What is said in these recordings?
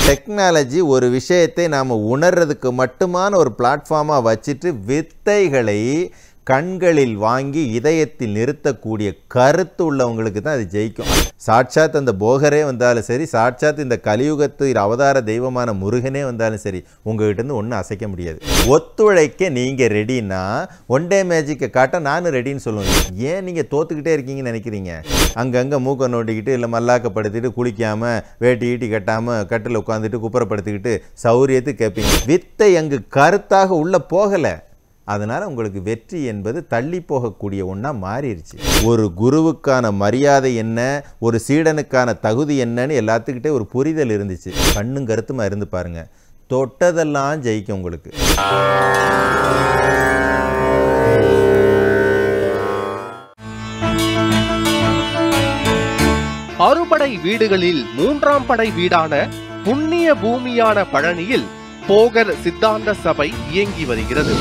Technology ஒரு விஷயத்தை நாம் உணர்றதுக்கு மட்டுமான ஒரு பிளாட்ஃபார்மாக வச்சுட்டு வித்தைகளை கண்களில் வாங்கி இதயத்தில் நிறுத்தக்கூடிய கருத்து உள்ளவங்களுக்கு தான் அது ஜெயிக்கும். சாட்சாத் அந்த போகரே வந்தாலும் சரி, சாட்சாத் இந்த கலியுகத்து அவதார தெய்வமான முருகனே வந்தாலும் சரி, உங்ககிட்டருந்து ஒன்றும் அசைக்க முடியாது. ஒத்துழைக்க நீங்கள் ரெடின்னா ஒன் டே மேஜிக்கை காட்ட நானும் ரெடின்னு சொல்லுவேன். ஏன் நீங்கள் தோத்துக்கிட்டே இருக்கீங்கன்னு நினைக்கிறீங்க? அங்கங்கே மூக்கை நோண்டிக்கிட்டு இல்லை மல்லாக்கப்படுத்திட்டு குளிக்காமல் வேட்டி ஈட்டி கட்டாமல் கட்டில் உட்காந்துட்டு குப்புறப்படுத்திக்கிட்டு சௌரியத்துக்கு கேட்பீங்க. வித்தை அங்கு கருத்தாக உள்ளே போகலை. அதனால் உங்களுக்கு வெற்றி என்பது தள்ளி போகக்கூடிய ஒன்றா மாறிடுச்சு. ஒரு குருவுக்கான மரியாதை என்ன, ஒரு சீடனுக்கான தகுதி என்னன்னு எல்லாத்துக்கிட்டே ஒரு புரிதல் இருந்துச்சு. கண்ணும் கருத்துமா இருந்து பாருங்க, தொட்டதெல்லாம் ஜெயிக்கும் உங்களுக்கு. அறுபடை வீடுகளில் மூன்றாம் படை வீடான புண்ணிய பூமியான பழனியில் போகர் சித்தாந்த சபை இயங்கி வருகிறது.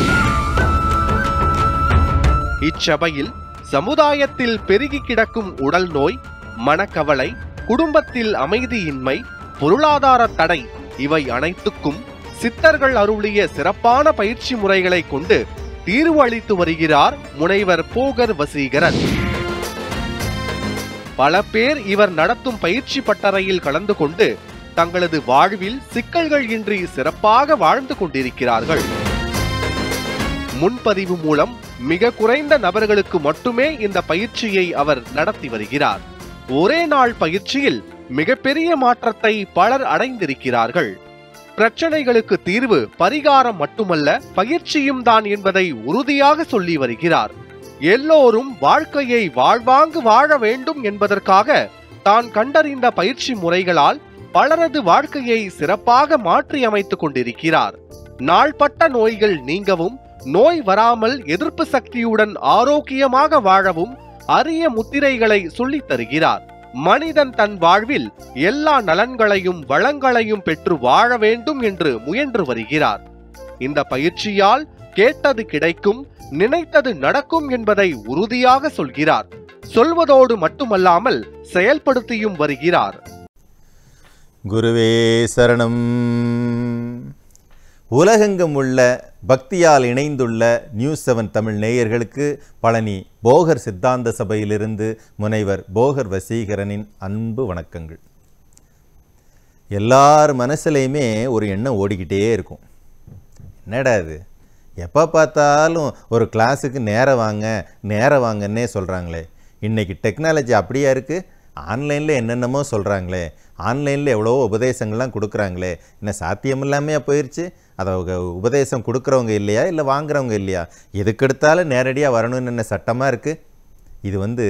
இச்சபையில் சமுதாயத்தில் பெருகி கிடக்கும் உடல் நோய், மனக்கவலை, குடும்பத்தில் அமைதியின்மை, பொருளாதார தடை இவை அனைத்துக்கும் சித்தர்கள் அருளிய சிறப்பான பயிற்சி முறைகளை கொண்டு தீர்வு அளித்து வருகிறார் முனைவர் போகர் வசீகரன். பல பேர் இவர் நடத்தும் பயிற்சி பட்டறையில் கலந்து கொண்டு தங்களது வாழ்வில் சிக்கல்கள் இன்றி சிறப்பாக வாழ்ந்து கொண்டிருக்கிறார்கள். முன்பதிவு மூலம் மிக குறைந்த நபர்களுக்கு மட்டுமே இந்த பயிற்சியை அவர் நடத்தி வருகிறார். ஒரே நாள் பயிற்சியில் மிகப்பெரிய மாற்றத்தை பலர் அடைந்திருக்கிறார்கள். பிரச்சனைகளுக்கு தீர்வு பரிகாரம் மட்டுமல்ல, பயிற்சியும் தான் என்பதை உறுதியாக சொல்லி வருகிறார். எல்லோரும் வாழ்க்கையை வாழ்வாங்கு வாழ வேண்டும் என்பதற்காக தான் கண்டறிந்த பயிற்சி முறைகளால் பலரது வாழ்க்கையை சிறப்பாக மாற்றி அமைத்துக் கொண்டிருக்கிறார். நாள்பட்ட நோய்கள் நீங்கவும், நோய் வராமல் எதிர்ப்பு சக்தியுடன் ஆரோக்கியமாக வாழவும் அரிய முத்திரைகளை சொல்லித் தருகிறார். மனிதன் தன் வாழ்வில் எல்லா நலன்களையும் வளங்களையும் பெற்று வாழ வேண்டும் என்று முயன்று வருகிறார். இந்த பயிற்சியால் கேட்டது கிடைக்கும், நினைத்தது நடக்கும் என்பதை உறுதியாக சொல்கிறார். சொல்வதோடு மட்டுமல்லாமல் செயல்படுத்தியும் வருகிறார். குருவே சரணம். உலகெங்கும் உள்ள பக்தியால் இணைந்துள்ள நியூஸ் 7 தமிழ் நேயர்களுக்கு பழனி போகர் சித்தாந்த சபையிலிருந்து முனைவர் போகர் வசீகரனின் அன்பு வணக்கங்கள். எல்லார் மனசுலையுமே ஒரு எண்ணம் ஓடிக்கிட்டே இருக்கும். என்னடா இது, எப்போ பார்த்தாலும் ஒரு கிளாஸுக்கு நேரம் வாங்கன்னே சொல்கிறாங்களே. இன்றைக்கி டெக்னாலஜி அப்படியா இருக்குது? ஆன்லைனில் என்னென்னமோ சொல்கிறாங்களே, ஆன்லைனில் எவ்வளோ உபதேசங்கள்லாம் கொடுக்குறாங்களே, என்ன சாத்தியமில்லாமையா போயிடுச்சு? அதை உபதேசம் கொடுக்குறவங்க இல்லையா, இல்லை வாங்குறவங்க இல்லையா? எதுக்கெடுத்தாலும் நேரடியாக வரணும்னு என்ன சட்டமாக இருக்குது? இது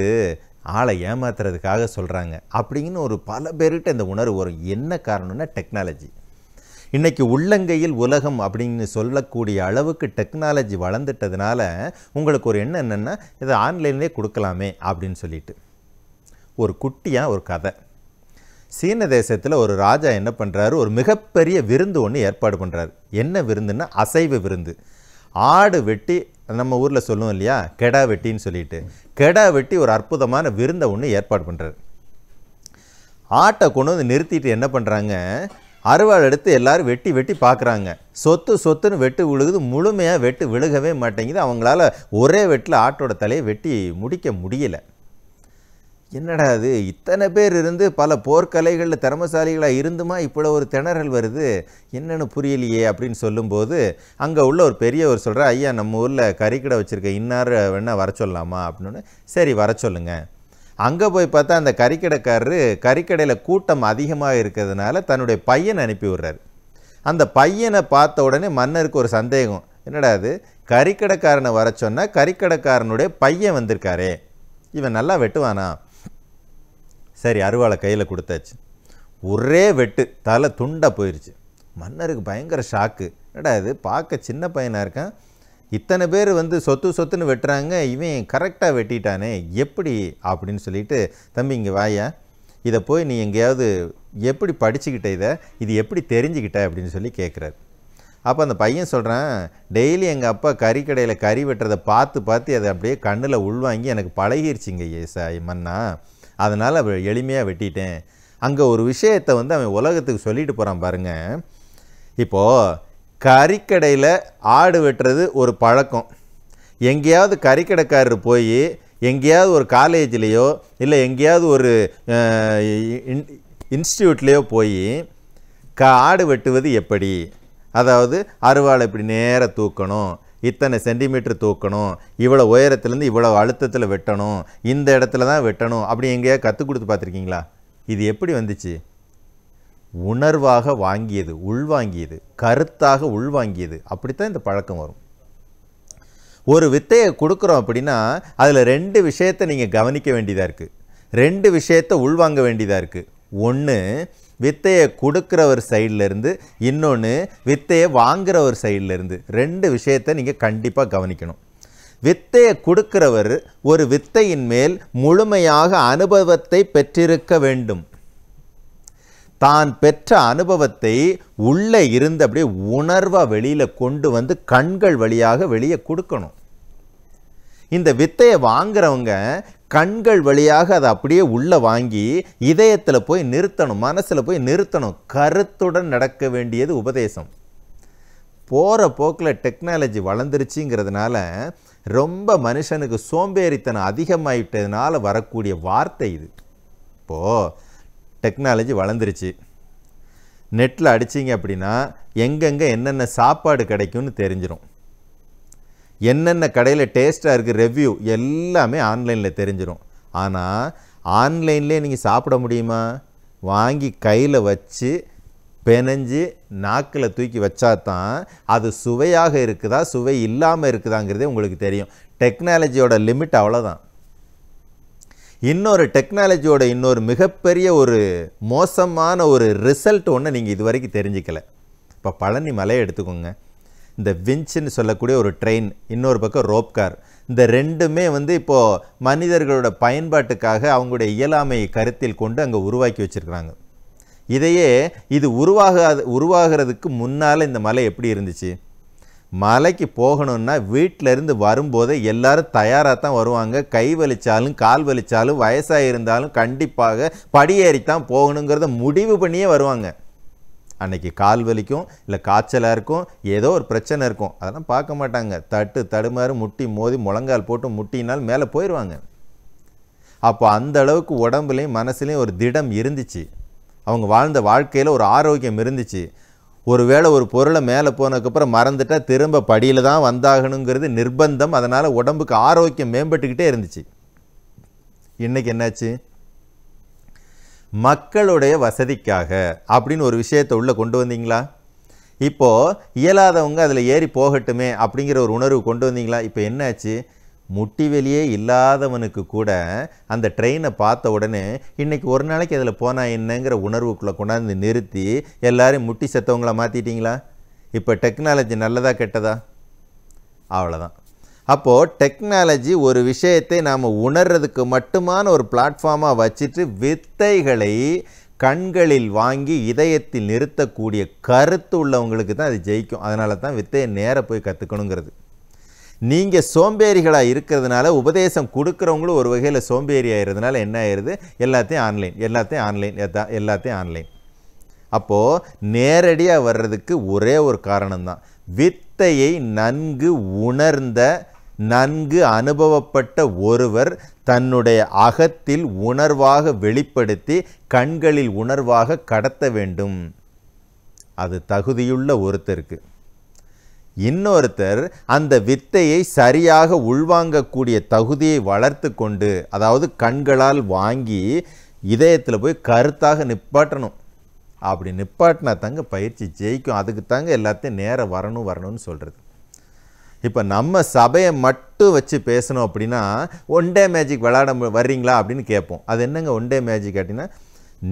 ஆளை ஏமாத்துறதுக்காக சொல்கிறாங்க அப்படிங்கன்னு ஒரு பல பேர்கிட்ட இந்த உணர்வு வரும். என்ன காரணம்னா டெக்னாலஜி. இன்றைக்கி உள்ளங்கையில் உலகம் அப்படின்னு சொல்லக்கூடிய அளவுக்கு டெக்னாலஜி வளர்ந்துட்டதுனால உங்களுக்கு ஒரு எண்ணம் என்னென்னா, இதை ஆன்லைன்லேயே கொடுக்கலாமே அப்படின்னு சொல்லிட்டு. ஒரு குட்டியாக ஒரு கதை. சீன தேசத்தில் ஒரு ராஜா என்ன பண்ணுறாரு, ஒரு மிகப்பெரிய விருந்து ஒன்று ஏற்பாடு பண்ணுறாரு. என்ன விருந்துன்னா அசைவ விருந்து. ஆடு வெட்டி, நம்ம ஊரில் சொல்லுவோம் இல்லையா, கெடா வெட்டின்னு சொல்லிட்டு, கெடா வெட்டி ஒரு அற்புதமான விருந்தை ஒன்று ஏற்பாடு பண்ணுறாரு. ஆட்டை கொண்டு வந்து நிறுத்திட்டு என்ன பண்ணுறாங்க, அறுவாள் எடுத்து எல்லோரும் வெட்டி வெட்டி பார்க்குறாங்க. சொத்துன்னு வெட்டு விழுகுது, முழுமையாக வெட்டு விழுகவே மாட்டேங்குது. அவங்களால ஒரே வெட்டில் ஆட்டோட தலையை வெட்டி முடிக்க முடியலை. என்னடா அது, இத்தனை பேர் இருந்து பல போர்க்கலைகளில் திறமசாலிகளாக இருந்துமா இப்போல ஒரு திணறல் வருது, என்னென்னு புரியலையே அப்படின்னு சொல்லும்போது அங்கே உள்ள ஒரு பெரியவர் சொல்கிறார், ஐயா நம்ம ஊரில் கறிக்கடை வச்சுருக்க இன்னார் வேணால் வர சொல்லலாமா அப்படின்னு. சரி வர சொல்லுங்க. அங்கே போய் பார்த்தா அந்த கறிக்கடைக்காரரு கறிக்கடையில் கூட்டம் அதிகமாக இருக்கிறதுனால தன்னுடைய பையனை அனுப்பி விடுறாரு. அந்த பையனை பார்த்த உடனே மன்னருக்கு ஒரு சந்தேகம், என்னடா அது, கறிக்கடைக்காரனை வர சொன்னால் கறிக்கடைக்காரனுடைய பையன் வந்திருக்காரே, இவன் நல்லா வெட்டுவானா? சரி அருவாளை கையில் கொடுத்தாச்சு. ஒரே வெட்டு, தலை துண்டாக போயிடுச்சு. மன்னருக்கு பயங்கர ஷாக்கு. என்னடா இது, பார்க்க சின்ன பையனாக இருக்கான், இத்தனை பேர் சொத்துன்னு வெட்டுறாங்க, இவன் கரெக்டாக வெட்டிட்டானே, எப்படி அப்படின்னு சொல்லிட்டு, தம்பி இங்கே வாயா, இதை போய் நீ எங்கேயாவது எப்படி படிச்சுக்கிட்ட, இது எப்படி தெரிஞ்சுக்கிட்ட அப்படின்னு சொல்லி கேட்குறாரு. அப்போ அந்த பையன் சொல்கிறான், டெய்லி எங்கள் அப்பா கறிக்கடையில் கறி வெட்டுறதை பார்த்து அதை அப்படியே கண்ணில் உள்வாங்கி எனக்கு பழகிருச்சிங்க மன்னா, அதனால் எளிமையாக வெட்டிட்டேன். அங்கே ஒரு விஷயத்தை வந்து அவன் உலகத்துக்கு சொல்லிட்டு போகிறான் பாருங்க. இப்போது கறிக்கடையில் ஆடு வெட்டுறது ஒரு பழக்கம். எங்கேயாவது கறிக்கடைக்காரர் போய் எங்கேயாவது ஒரு காலேஜ்லேயோ இல்லை எங்கேயாவது ஒரு இன்ஸ்டியூட்லேயோ போய் ஆடு வெட்டுவது எப்படி, அதாவது அருவாளை இப்படி நேராக தூக்கணும், இத்தனை சென்டிமீட்டர் தூக்கணும், இவ்வளோ உயரத்துலேருந்து இவ்வளோ அழுத்தத்தில் வெட்டணும், இந்த இடத்துல தான் வெட்டணும், அப்படி எங்கேயா கற்றுக் கொடுத்து பார்த்துருக்கீங்களா? இது எப்படி வந்துச்சு? உணர்வாக வாங்கியது, உள்வாங்கியது, கருத்தாக உள்வாங்கியது. அப்படித்தான் இந்த பழக்கம் வரும். ஒரு வித்தையை கொடுக்குறோம் அப்படின்னா அதில் 2 விஷயத்தை நீங்கள் கவனிக்க வேண்டியதாக இருக்குது, 2 விஷயத்தை உள்வாங்க வேண்டியதாக இருக்குது. ஒன்று வித்தையை கொடுக்குறவர் சைட்லேருந்து, இன்னொன்று வித்தையை வாங்குறவர் சைட்லேருந்து. 2 விஷயத்தை நீங்கள் கண்டிப்பாக கவனிக்கணும். வித்தையை கொடுக்கிறவர் ஒரு வித்தையின் மேல் முழுமையாக அனுபவத்தை பெற்றிருக்க வேண்டும். தான் பெற்ற அனுபவத்தை உள்ளே இருந்து அப்படியே உணர்வாக வெளியில் கொண்டு வந்து கண்கள் வழியாக வெளியே கொடுக்கணும். இந்த வித்தையை வாங்குறவங்க கண்கள் வழியாக அதை அப்படியே உள்ளே வாங்கி இதயத்தில் போய் நிறுத்தணும், மனசில் போய் நிறுத்தணும். கருத்துடன் நடக்க வேண்டியது உபதேசம். போகிற போக்கில் டெக்னாலஜி வளர்ந்துருச்சுங்கிறதுனால ரொம்ப மனுஷனுக்கு சோம்பேறித்தனம் அதிகமாகிட்டதுனால வரக்கூடிய வார்த்தை இது. இப்போது டெக்னாலஜி வளர்ந்துருச்சு, நெட்டில் அடிச்சிங்க அப்படின்னா எங்கெங்கே என்னென்ன சாப்பாடு கிடைக்கும்னு தெரிஞ்சிடும். என்னென்ன கடையில் டேஸ்ட்டாக இருக்குது ரெவ்யூ எல்லாமே ஆன்லைனில் தெரிஞ்சிடும். ஆனால் ஆன்லைன்லேயே நீங்கள் சாப்பிட முடியுமா? வாங்கி கையில் வச்சு பெனஞ்சு நாக்கில் தூக்கி வச்சா தான் அது சுவையாக இருக்குதா சுவை இல்லாமல் இருக்குதாங்கிறதே உங்களுக்கு தெரியும். டெக்னாலஜியோட லிமிட் அவ்வளோதான். இன்னொரு டெக்னாலஜியோட இன்னொரு மிகப்பெரிய ஒரு மோசமான ஒரு ரிசல்ட் ஒன்று நீங்கள் இது வரைக்கும் தெரிஞ்சிக்கலை. இப்போ பழனி மலையை எடுத்துக்கோங்க. இந்த விஞ்சுன்னு சொல்லக்கூடிய ஒரு ட்ரெயின், இன்னொரு பக்கம் ரோப் கார், இந்த 2மே வந்து இப்போது மனிதர்களோட பயன்பாட்டுக்காக அவங்களுடைய இயலாமையை கருத்தில் கொண்டு அங்கே உருவாக்கி வச்சுருக்குறாங்க. இதையே இது உருவாகிறதுக்கு முன்னால் இந்த மலை எப்படி இருந்துச்சு? மலைக்கு போகணுன்னா வீட்டிலேருந்து வரும்போதே எல்லாரும் தயாராக தான் வருவாங்க. கை வலிச்சாலும் கால் வலிச்சாலும் வயசாக இருந்தாலும் கண்டிப்பாக படியேறித்தான் போகணுங்கிறத முடிவு பண்ணியே வருவாங்க. அன்றைக்கி கால் வலிக்கும், இல்லை காய்ச்சலாக இருக்கும், ஏதோ ஒரு பிரச்சனை இருக்கும், அதெல்லாம் பார்க்க மாட்டாங்க. தடுமாறு முட்டி மோதி முழங்கால் போட்டு முட்டினால் மேலே போயிடுவாங்க. அப்போ அந்த அளவுக்கு உடம்புலையும் மனசுலையும் ஒரு திடம் இருந்துச்சு. அவங்க வாழ்ந்த வாழ்க்கையில் ஒரு ஆரோக்கியம் இருந்துச்சு. ஒருவேளை ஒரு பொருளை மேலே போனதுக்கப்புறம் மறந்துட்டால் திரும்ப படியில் தான் வந்தாகணுங்கிறது நிர்பந்தம். அதனால் உடம்புக்கு ஆரோக்கியம் மேம்பட்டுக்கிட்டே இருந்துச்சு. இன்றைக்கி என்னாச்சு? மக்களுடைய வசதிக்காக அப்படின்னு ஒரு விஷயத்தை உள்ளே கொண்டு வந்தீங்களா? இப்போது இயலாதவங்க அதில் ஏறி போகட்டுமே அப்படிங்கிற ஒரு உணர்வு கொண்டு வந்தீங்களா? இப்போ என்னாச்சு? முட்டி வெளியே இல்லாதவனுக்கு கூட அந்த ட்ரெயினை பார்த்த உடனே இன்றைக்கி ஒரு நாளைக்கு அதில் போனால் என்னங்கிற உணர்வுக்குள்ளே கொண்டாந்து நிறுத்தி எல்லாரையும் முட்டி செத்தவங்கள மாற்றிட்டீங்களா? இப்போ டெக்னாலஜி நல்லதா கெட்டதா? அவ்வளோதான். அப்போது டெக்னாலஜி ஒரு விஷயத்தை நாம் உணர்றதுக்கு மட்டுமான ஒரு பிளாட்ஃபார்மாக வச்சுட்டு வித்தைகளை கண்களில் வாங்கி இதயத்தில் நிறுத்தக்கூடிய கருத்து உள்ளவங்களுக்கு தான் அது ஜெயிக்கும். அதனால தான் வித்தையை நேராக போய் கற்றுக்கணுங்கிறது. நீங்கள் சோம்பேறிகளாக இருக்கிறதுனால உபதேசம் கொடுக்குறவங்களும் ஒரு வகையில் சோம்பேறி ஆகிறதுனால என்ன ஆயிடுது? எல்லாத்தையும் ஆன்லைன். அப்போது நேரடியாக வர்றதுக்கு ஒரே ஒரு காரணம்தான், வித்தையை நன்கு உணர்ந்த நன்கு அனுபவப்பட்ட ஒருவர் தன்னுடைய அகத்தில் உணர்வாக வெளிப்படுத்தி கண்களில் உணர்வாக கடத்த வேண்டும். அது தகுதியுள்ள ஒருத்தருக்கு. இன்னொருத்தர் அந்த வித்தையை சரியாக உள்வாங்கக்கூடிய தகுதியை வளர்த்து கொண்டு, அதாவது கண்களால் வாங்கி இதயத்தில் போய் கருத்தாக நிப்பாட்டணும். அப்படி நிப்பாட்டினா தாங்க பயிற்சி ஜெயிக்கும். அதுக்கு தாங்க எல்லாத்தையும் நேரம் வரணும்னு சொல்கிறது. இப்போ நம்ம சபையை மட்டும் வச்சு பேசணும் அப்படின்னா ஒன் டே மேஜிக் விளையாட வர்றீங்களா அப்படின்னு கேட்போம். அது என்னங்க ஒன் டே மேஜிக் அப்படின்னா,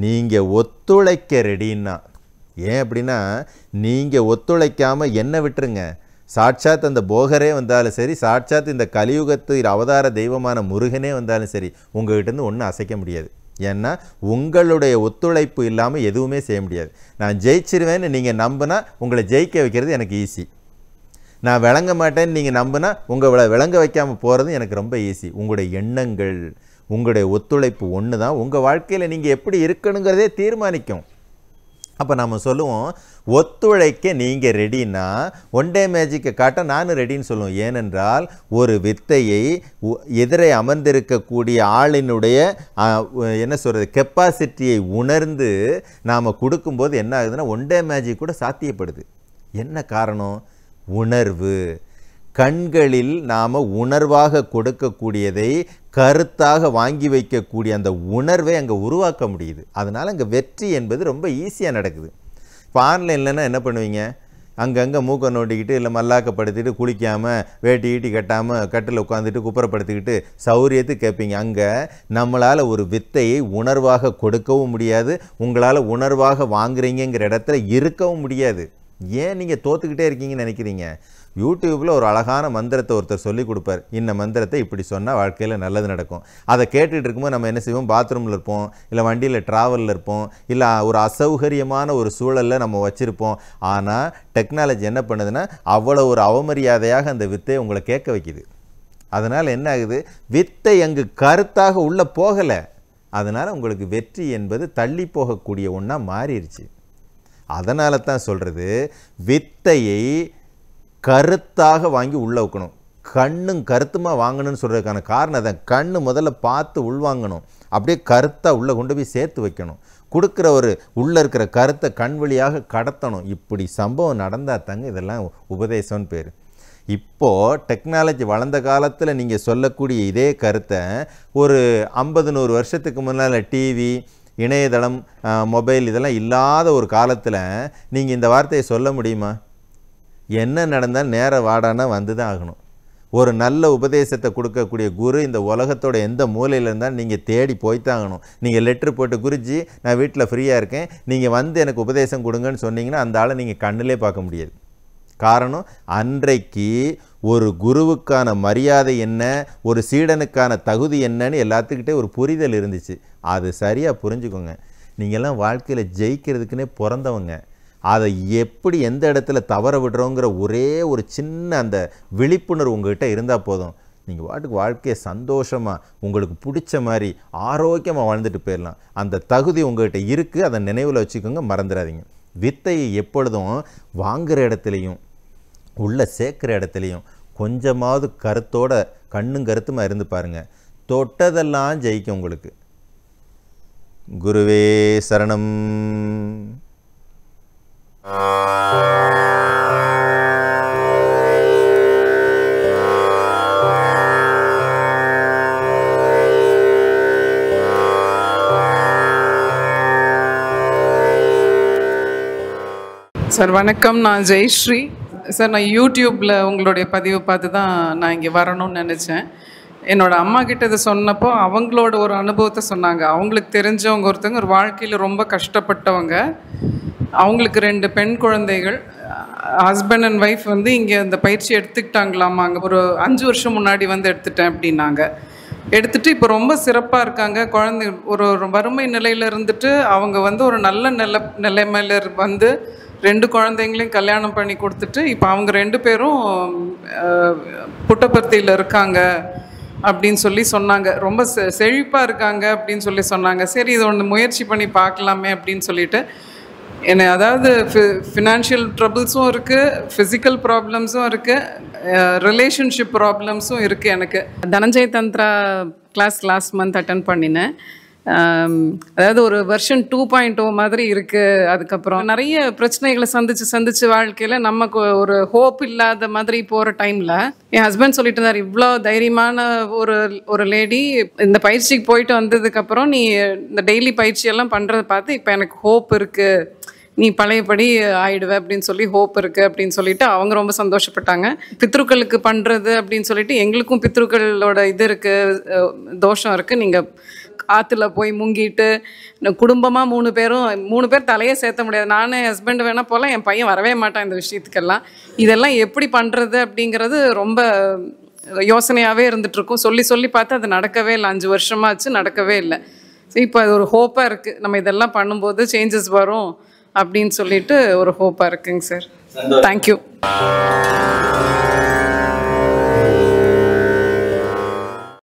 நீங்கள் ஒத்துழைக்க ரெடின்னா. ஏன் அப்படின்னா, நீங்கள் ஒத்துழைக்காமல் என்ன விட்டுருங்க, சாட்சாத் அந்த போகரே வந்தாலும் சரி, சாட்சாத் இந்த கலியுகத்து அவதார தெய்வமான முருகனே வந்தாலும் சரி, உங்கள்கிட்டருந்து ஒன்றும் அசைக்க முடியாது. ஏன்னா உங்களுடைய ஒத்துழைப்பு இல்லாமல் எதுவுமே செய்ய முடியாது. நான் ஜெயிச்சிருவேன்னு நீங்கள் நம்பினா உங்களை ஜெயிக்க வைக்கிறது எனக்கு ஈஸி. நான் விளங்க மாட்டேன்னு நீங்கள் நம்பினா உங்களை விளங்க வைக்காமல் போகிறது எனக்கு ரொம்ப ஈஸி. உங்களுடைய எண்ணங்கள், உங்களுடைய ஒத்துழைப்பு ஒன்று தான் உங்கள் வாழ்க்கையில் நீங்கள் எப்படி இருக்கணுங்கிறதே தீர்மானிக்கும். அப்போ நம்ம சொல்லுவோம், ஒத்துழைக்க நீங்கள் ரெடின்னா ஒன் டே மேஜிக்கை காட்ட நானும் ரெடின்னு சொல்லுவோம். ஏனென்றால் ஒரு வித்தையை எதிரே அமர்ந்திருக்கக்கூடிய ஆளினுடைய என்ன சொல்கிறது கெப்பாசிட்டியை உணர்ந்து நாம் கொடுக்கும்போது என்ன ஆகுதுன்னா ஒன் டே மேஜிக் கூட சாத்தியப்படுது. என்ன காரணம்? உணர்வு. கண்களில் நாம் உணர்வாக கொடுக்கக்கூடியதை கருத்தாக வாங்கி வைக்கக்கூடிய அந்த உணர்வை அங்கே உருவாக்க முடியுது. அதனால் அங்கே வெற்றி என்பது ரொம்ப ஈஸியாக நடக்குது. இப்போ ஆன்லைன்லன்னா என்ன பண்ணுவீங்க? அங்கங்கே மூக்கை நோண்டிக்கிட்டு இல்லை மல்லாக்கப்படுத்திட்டு குளிக்காமல் வேட்டி ஈட்டி கட்டாமல் கட்டில் உட்காந்துட்டு குப்புறப்படுத்திக்கிட்டு சௌரியத்துக்கு கேட்பீங்க. அங்கே நம்மளால் ஒரு வித்தையை உணர்வாக கொடுக்கவும் முடியாது, உங்களால் உணர்வாக வாங்குறீங்கிற இடத்துல இருக்கவும் முடியாது. ஏன் நீங்கள் தோற்றுக்கிட்டே இருக்கீங்கன்னு நினைக்கிறீங்க? யூடியூப்பில் ஒரு அழகான மந்திரத்தை ஒருத்தர் சொல்லி கொடுப்பார். இந்த மந்திரத்தை இப்படி சொன்னால் வாழ்க்கையில் நல்லது நடக்கும். அதை கேட்டுகிட்டு இருக்கும்போது நம்ம என்ன செய்வோம்? பாத்ரூமில் இருப்போம், இல்லை வண்டியில் ட்ராவலில் இருப்போம், இல்லை ஒரு அசௌகரியமான ஒரு சூழலில் நம்ம வச்சுருப்போம். ஆனால் டெக்னாலஜி என்ன பண்ணுதுன்னா அவ்வளோ ஒரு அவமரியாதையாக அந்த வித்தையை உங்களை கேட்க வைக்குது. அதனால் என்ன ஆகுது? வித்தை அங்கு கருத்தாக உள்ளே போகலை. அதனால் உங்களுக்கு வெற்றி என்பது தள்ளி போகக்கூடிய ஒன்றா மாறிடுச்சு. அதனால தான் சொல்கிறது, வித்தையை கருத்தாக வாங்கி உள்ளே வைக்கணும். கண்ணும் கருத்துமா வாங்கணும்னு சொல்கிறதுக்கான காரணம் அதான். கண்ணு முதல்ல பார்த்து உள்வாங்கணும், அப்படியே கருத்தாக உள்ளே கொண்டு போய் சேர்த்து வைக்கணும். கொடுக்குற ஒரு உள்ளே இருக்கிற கருத்தை கண் வழியாக கடத்தணும். இப்படி சம்பவம் நடந்தால் தாங்க இதெல்லாம் உபதேசம்னு பேர். இப்போது டெக்னாலஜி வளர்ந்த காலத்தில் நீங்கள் சொல்லக்கூடிய இதே கருத்தை ஒரு 50-100 வருஷத்துக்கு முன்னால் டிவி, இணையதளம், மொபைல் இதெல்லாம் இல்லாத ஒரு காலத்தில் நீங்கள் இந்த வார்த்தையை சொல்ல முடியுமா? என்ன நடந்தால் நேர வாடானா வந்து தான் ஆகணும். ஒரு நல்ல உபதேசத்தை கொடுக்கக்கூடிய குரு இந்த உலகத்தோட எந்த மூலையில் இருந்தாலும் நீங்கள் தேடி போய்த்தாகணும். நீங்கள் லெட்ரு போட்டு, குருஜி நான் வீட்டில் ஃப்ரீயாக இருக்கேன், நீங்கள் வந்து எனக்கு உபதேசம் கொடுங்கன்னு சொன்னீங்கன்னா அந்த ஆளை நீங்கள் கண்ணிலே பார்க்க முடியாது. காரணம், அன்றைக்கு ஒரு குருவுக்கான மரியாதை என்ன, ஒரு சீடனுக்கான தகுதி என்னன்னு எல்லாத்துக்கிட்டே ஒரு புரிதல் இருந்துச்சு. அது சரியாக புரிஞ்சுக்கோங்க. நீங்கள்லாம் வாழ்க்கையில் ஜெயிக்கிறதுக்குன்னே பிறந்தவங்க. அதை எப்படி எந்த இடத்துல தவற விடுறோங்கிற ஒரே ஒரு சின்ன அந்த விழிப்புணர்வு உங்கள்கிட்ட இருந்தால் போதும். நீங்கள் வாட்டுக்கு வாழ்க்கையை சந்தோஷமாக உங்களுக்கு பிடிச்ச மாதிரி ஆரோக்கியமாக வாழ்ந்துட்டு போயிடலாம். அந்த தகுதி உங்கள்கிட்ட இருக்குது, அதை நினைவில் வச்சுக்கோங்க, மறந்துடாதீங்க. வித்தையை எப்பொழுதும் வாங்குகிற இடத்துலையும் உள்ளே சேர்க்குற இடத்துலையும் கொஞ்சமாவது கருத்தோட கண்ணும் கருத்துமாக இருந்து பாருங்கள். தொட்டதெல்லாம் ஜெயிக்கும் உங்களுக்கு. குருவே சரணம். சார் வணக்கம், நான் ஜெயஸ்ரீ. சார் நான் யூடியூப்பில் உங்களுடைய பதிவு பார்த்து தான் நான் இங்கே வரணும்னு நினச்சேன். என்னோடய அம்மா கிட்ட இதை சொன்னப்போ அவங்களோட ஒரு அனுபவத்தை சொன்னாங்க. அவங்களுக்கு தெரிஞ்சவங்க ஒருத்தவங்க ஒரு வாழ்க்கையில் ரொம்ப கஷ்டப்பட்டவங்க. அவங்களுக்கு 2 பெண் குழந்தைகள். ஹஸ்பண்ட் அண்ட் ஒய்ஃப் வந்து இங்கே இந்த பயிற்சி எடுத்துக்கிட்டாங்களாமாங்க. ஒரு 5 வருஷம் முன்னாடி வந்து எடுத்துட்டேன் அப்படின்னாங்க. எடுத்துகிட்டு இப்போ ரொம்ப சிறப்பாக இருக்காங்க. குழந்தை ஒரு வறுமை நிலையில் இருந்துட்டு அவங்க வந்து ஒரு நல்ல நிலைமையில் வந்து 2 குழந்தைங்களையும் கல்யாணம் பண்ணி கொடுத்துட்டு இப்போ அவங்க 2 பேரும் புட்டபர்த்தியில் இருக்காங்க அப்படின்னு சொல்லி சொன்னாங்க. ரொம்ப செழிப்பாக இருக்காங்க அப்படின்னு சொல்லி சொன்னாங்க. சரி, இது ஒன்று முயற்சி பண்ணி பார்க்கலாமே அப்படின்னு சொல்லிட்டு என்ன, அதாவது ஃபினான்ஷியல் ட்ரபிள்ஸும் இருக்குது, ஃபிசிக்கல் ப்ராப்ளம்ஸும் இருக்குது, ரிலேஷன்ஷிப் ப்ராப்ளம்ஸும் இருக்குது. எனக்கு தனஞ்சய தந்திரா கிளாஸ் மந்த் அட்டன் பண்ணினேன். அதாவது ஒரு வெர்ஷன் 2.0 மாதிரி இருக்குது. அதுக்கப்புறம் நிறைய பிரச்சனைகளை சந்திச்சு வாழ்க்கையில் நமக்கு ஒரு ஹோப் இல்லாத மாதிரி போகிற டைமில் என் ஹஸ்பண்ட் சொல்லிட்டு இருந்தார், இவ்வளோ தைரியமான ஒரு லேடி இந்த பயிற்சிக்கு போயிட்டு வந்ததுக்கப்புறம் நீ இந்த டெய்லி பயிற்சியெல்லாம் பண்ணுறதை பார்த்து இப்போ எனக்கு ஹோப் இருக்குது, நீ பழையபடி ஆயிடுவே அப்படின்னு சொல்லி ஹோப் இருக்குது அப்படின்னு சொல்லிட்டு அவங்க ரொம்ப சந்தோஷப்பட்டாங்க. பித்ருக்களுக்கு பண்ணுறது அப்படின்னு சொல்லிட்டு எங்களுக்கும் பித்ருக்களோட இது இருக்குது, தோஷம் இருக்குது. நீங்கள் ஆற்றுல போய் முங்கிட்டு குடும்பமாக 3 பேர் தலையே சேர்த்த முடியாது. நானும் என் ஹஸ்பண்ட் வேணால் போகலாம், என் பையன் வரவே மாட்டான் இந்த விஷயத்துக்கெல்லாம். இதெல்லாம் எப்படி பண்ணுறது அப்படிங்கிறது ரொம்ப யோசனையாகவே இருந்துகிட்ருக்கும். சொல்லி பார்த்து அது நடக்கவே இல்லை. 5 வருஷமாச்சு, நடக்கவே இல்லை. இப்போ அது ஒரு ஹோப்பாக இருக்குது, நம்ம இதெல்லாம் பண்ணும்போது சேஞ்சஸ் வரும் அப்படின்னு சொல்லிட்டு ஒரு ஹோப்பாக இருக்குங்க சார். தேங்க்யூ.